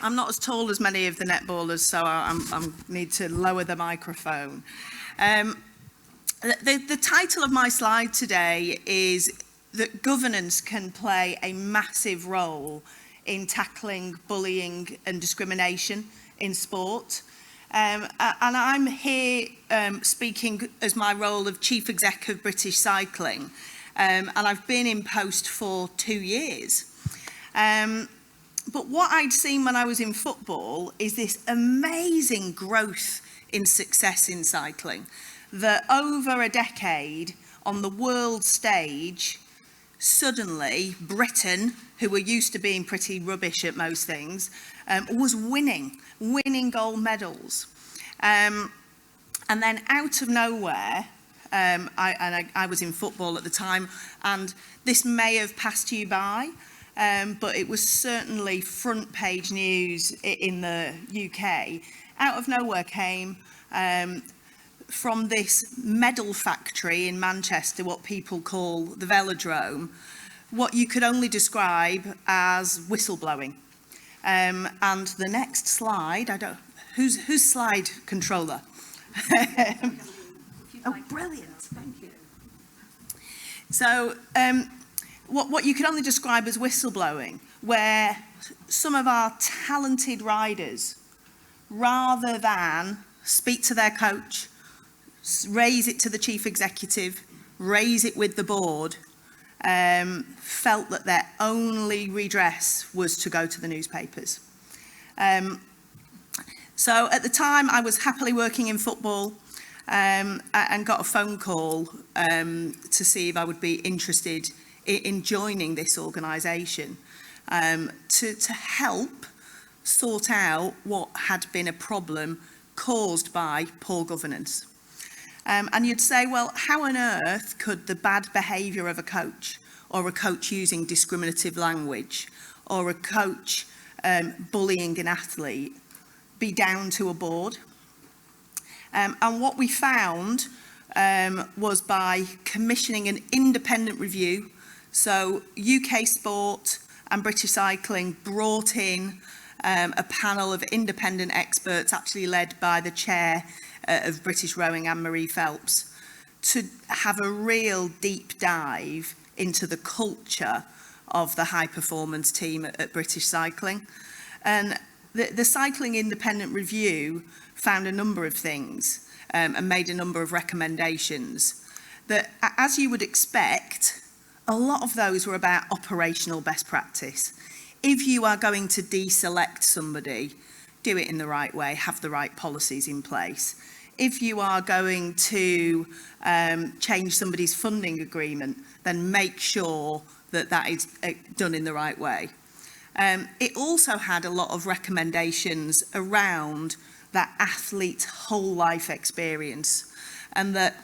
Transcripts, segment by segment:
I'm not as tall as many of the netballers, so I need to lower the microphone. The title of my slide today is that governance can play a massive role in tackling bullying and discrimination in sport. And I'm here speaking as my role of Chief Exec of British Cycling. And I've been in post for 2 years. But what I'd seen when I was in football is this amazing growth in success in cycling, that over a decade on the world stage, suddenly Britain, who were used to being pretty rubbish at most things, was winning gold medals. And then out of nowhere, I was in football at the time, and this may have passed you by, but it was certainly front page news in the UK. Out of nowhere came from this medal factory in Manchester, what people call the Velodrome, what you could only describe as whistleblowing. And the next slide, who's slide controller? Oh, brilliant, thank you. So, what you can only describe as whistleblowing, where some of our talented riders, rather than speak to their coach, raise it to the chief executive, raise it with the board, felt that their only redress was to go to the newspapers. So at the time I was happily working in football, and got a phone call to see if I would be interested in joining this organisation to help sort out what had been a problem caused by poor governance. And you'd say, well, how on earth could the bad behaviour of a coach, or a coach using discriminative language, or a coach bullying an athlete be down to a board? And what we found was by commissioning an independent review, so UK Sport and British Cycling brought in a panel of independent experts, actually led by the chair of British Rowing, Anne-Marie Phelps, to have a real deep dive into the culture of the high performance team at British Cycling. And the Cycling Independent Review found a number of things and made a number of recommendations that, as you would expect, a lot of those were about operational best practice. If you are going to deselect somebody, do it in the right way, have the right policies in place. If you are going to change somebody's funding agreement, then make sure that that is done in the right way. It also had a lot of recommendations around that athlete's whole life experience, and that,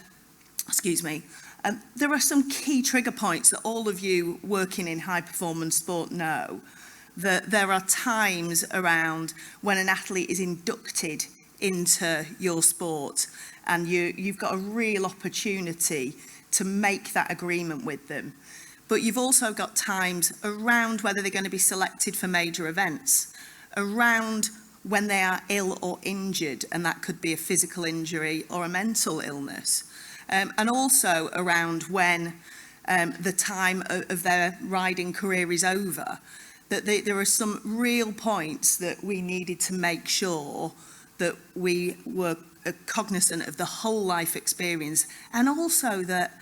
there are some key trigger points that all of you working in high performance sport know, that there are times around when an athlete is inducted into your sport, and you've got a real opportunity to make that agreement with them. But you've also got times around whether they're going to be selected for major events, around when they are ill or injured, and that could be a physical injury or a mental illness, and also around when the time of their riding career is over, that there are some real points that we needed to make sure that we were cognizant of the whole life experience, and also that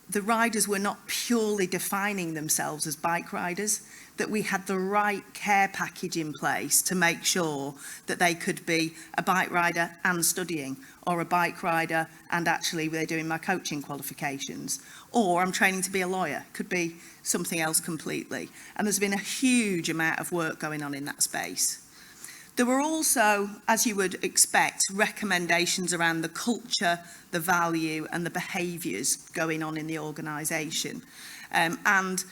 the riders were not purely defining themselves as bike riders, that we had the right care package in place to make sure that they could be a bike rider and studying, or a bike rider and actually they're doing my coaching qualifications, or I'm training to be a lawyer, could be something else completely. And there's been a huge amount of work going on in that space. There were also, as you would expect, recommendations around the culture, the value and the behaviours going on in the organisation. And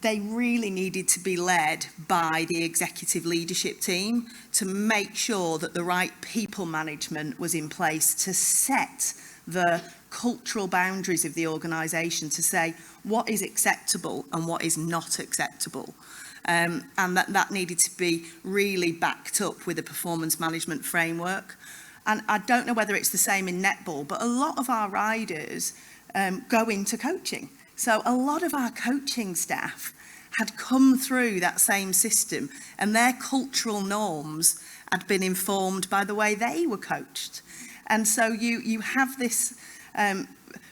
they really needed to be led by the executive leadership team to make sure that the right people management was in place to set the cultural boundaries of the organisation, to say what is acceptable and what is not acceptable. and that needed to be really backed up with a performance management framework. And I don't know whether it's the same in netball, but a lot of our riders go into coaching. So a lot of our coaching staff had come through that same system, and their cultural norms had been informed by the way they were coached. And so you have this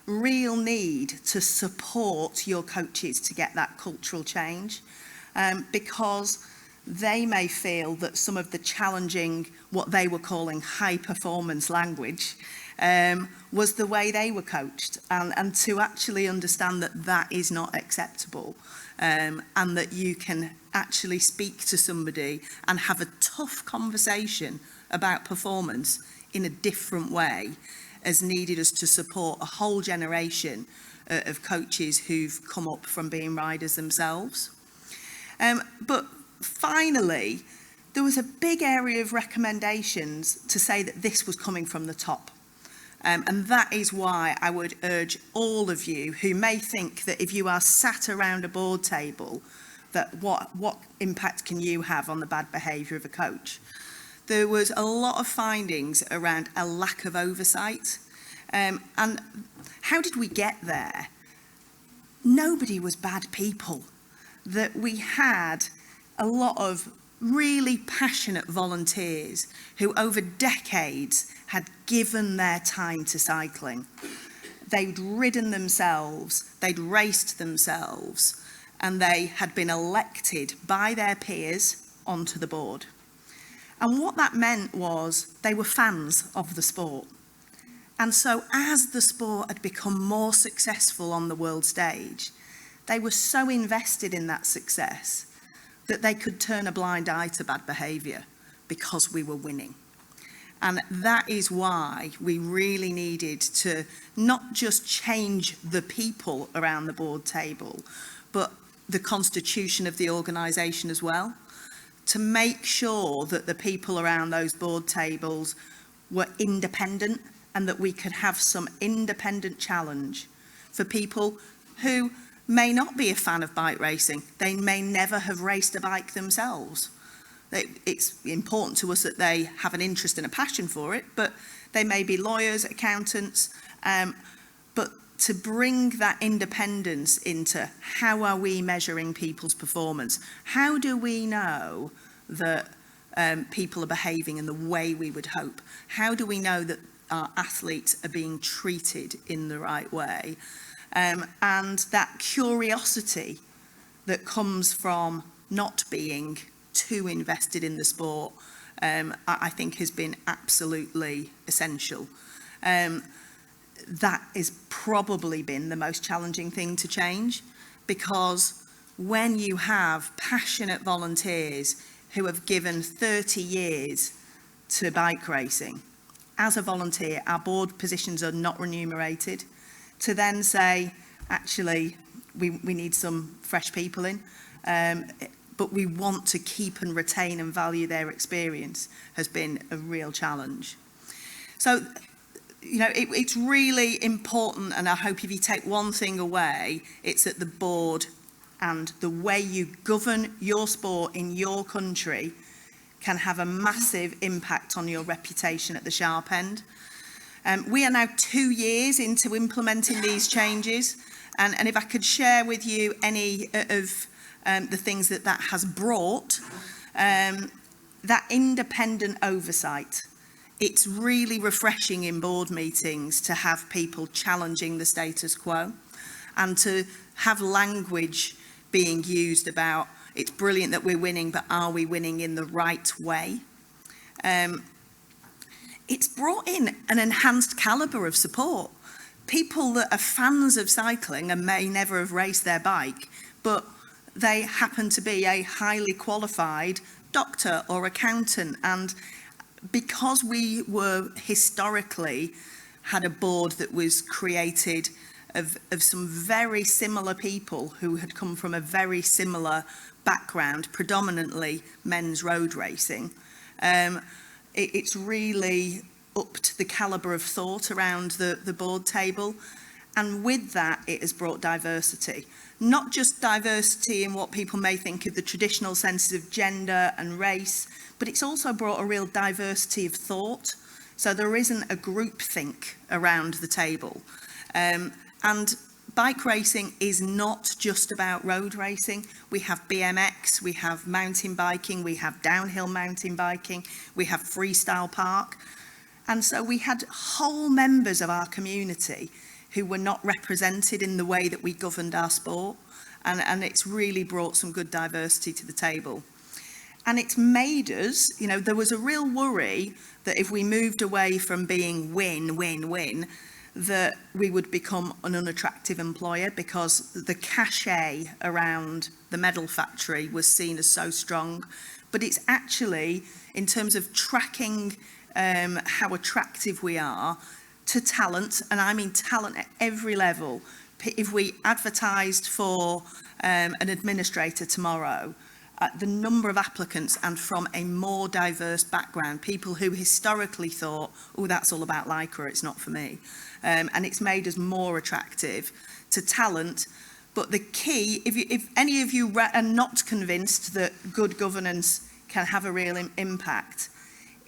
real need to support your coaches to get that cultural change, because they may feel that some of the challenging, what they were calling high performance language, was the way they were coached, and to actually understand that that is not acceptable, and that you can actually speak to somebody and have a tough conversation about performance in a different way has needed us to support a whole generation of coaches who've come up from being riders themselves. But finally, there was a big area of recommendations to say that this was coming from the top. And that is why I would urge all of you who may think that if you are sat around a board table, that what impact can you have on the bad behaviour of a coach? There was a lot of findings around a lack of oversight. And how did we get there? Nobody was bad people. That we had a lot of really passionate volunteers who over decades had given their time to cycling. They'd ridden themselves, they'd raced themselves, and they had been elected by their peers onto the board. And what that meant was they were fans of the sport. And so as the sport had become more successful on the world stage, they were so invested in that success that they could turn a blind eye to bad behaviour because we were winning. And that is why we really needed to not just change the people around the board table, but the constitution of the organisation as well, to make sure that the people around those board tables were independent and that we could have some independent challenge for people who may not be a fan of bike racing. They may never have raced a bike themselves. It's important to us that they have an interest and a passion for it, but they may be lawyers, accountants, but to bring that independence into how are we measuring people's performance? How do we know that people are behaving in the way we would hope? How do we know that our athletes are being treated in the right way? And that curiosity that comes from not being too invested in the sport, I think has been absolutely essential. That has probably been the most challenging thing to change, because when you have passionate volunteers who have given 30 years to bike racing, as a volunteer, our board positions are not remunerated, to then say, actually, we need some fresh people in, but we want to keep and retain and value their experience, has been a real challenge. So, you know, it's really important, and I hope if you take one thing away, it's that the board and the way you govern your sport in your country can have a massive impact on your reputation at the sharp end. We are now 2 years into implementing these changes, and if I could share with you any of the things that has brought, that independent oversight. It's really refreshing in board meetings to have people challenging the status quo and to have language being used about, it's brilliant that we're winning, but are we winning in the right way? It's brought in an enhanced calibre of support. People that are fans of cycling and may never have raced their bike, but they happen to be a highly qualified doctor or accountant, and because we were historically had a board that was created of some very similar people who had come from a very similar background, predominantly men's road racing, it's really upped the calibre of thought around the board table. And with that, it has brought diversity. Not just diversity in what people may think of the traditional senses of gender and race, but it's also brought a real diversity of thought. So there isn't a groupthink around the table. And bike racing is not just about road racing. We have BMX, we have mountain biking, we have downhill mountain biking, we have freestyle park. And so we had whole members of our community who were not represented in the way that we governed our sport. And it's really brought some good diversity to the table. And it's made us, you know, there was a real worry that if we moved away from being win, win, win, that we would become an unattractive employer because the cachet around the medal factory was seen as so strong. But it's actually, in terms of tracking how attractive we are to talent, and I mean talent at every level. If we advertised for an administrator tomorrow, the number of applicants and from a more diverse background, people who historically thought, oh, that's all about Lycra, it's not for me. And it's made us more attractive to talent. But the key, if any of you are not convinced that good governance can have a real impact,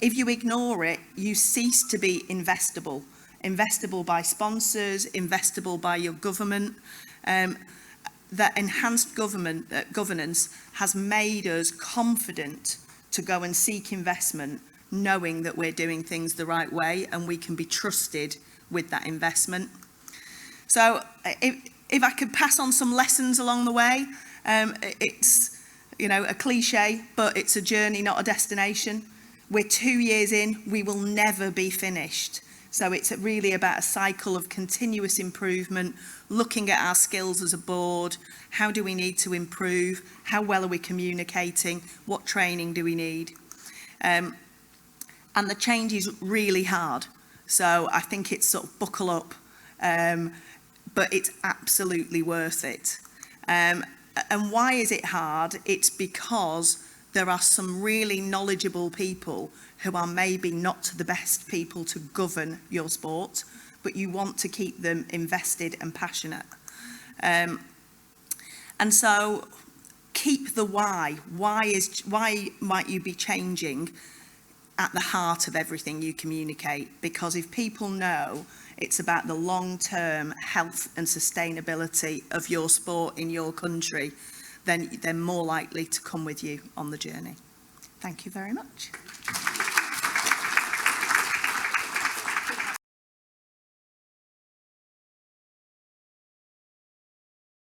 if you ignore it, you cease to be investable. Investable by sponsors, investable by your government. That enhanced governance has made us confident to go and seek investment, knowing that we're doing things the right way and we can be trusted with that investment. So if I could pass on some lessons along the way, it's, you know, a cliche, but it's a journey, not a destination. We're 2 years in, we will never be finished. So it's really about a cycle of continuous improvement, looking at our skills as a board. How do we need to improve? How well are we communicating? What training do we need? And the change is really hard. So I think it's sort of buckle up, but it's absolutely worth it. And why is it hard? It's because there are some really knowledgeable people who are maybe not the best people to govern your sport, but you want to keep them invested and passionate. And so keep the why. Why might you be changing at the heart of everything you communicate? Because if people know it's about the long-term health and sustainability of your sport in your country, then they're more likely to come with you on the journey. Thank you very much.